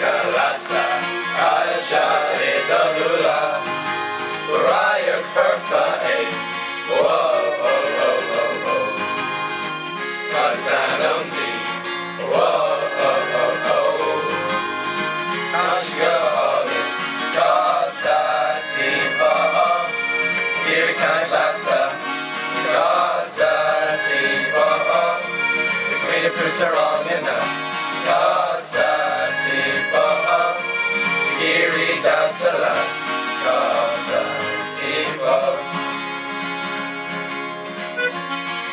Galatza, Aisha, Ezadula, Raya Farfa, whoa, oh, oh, oh, oh. Katsanonti, whoa, oh, oh, oh. Tashga Holly, Kasati, oh, Girikan Shatsa, Kasati, oh, 6 meter fruits are wrong enough. Kasati, oh, Giri Dasala, Kasati, oh.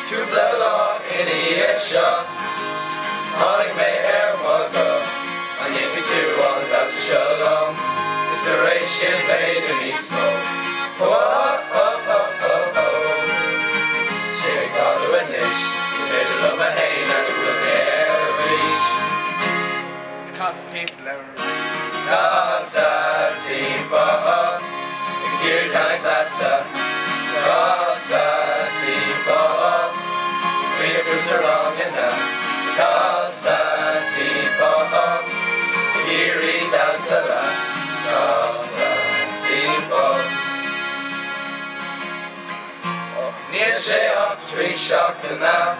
Kublala in Yesha, Hanik me Ermaga, and if you two want that's for shalom, restoration page and eat smoke. Oh, oh, oh, oh, oh. Shake Talu and Nish, Vigil of a Hain and the Will Perish. Constantine Lever. Kasati, oh, Giri Kanaklatsa, Kasati, oh. Three fruits are long enough. Kasati, oh, Giri Dasala, Kasati, oh. Near Sheok, tree shocked and now.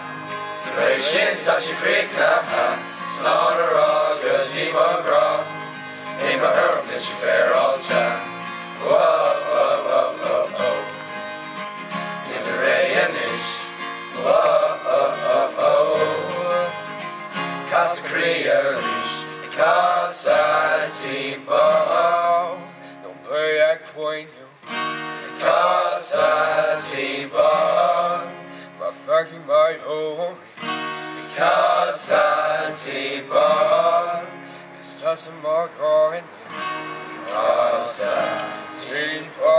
Spray shin, touch a creek now. Slaughter all, good Jima Gra. Aim a herb, that you fair all chat. Whoa, whoa, whoa, whoa, whoa. Nibiray and Nish. Whoa, oh, oh, oh. Casa Kriya Rish. Casa Tibo. Não vai a coinho. Casa Tibo. My fucking my home. Casa Tibo. It's just a more going. Casa Tibo.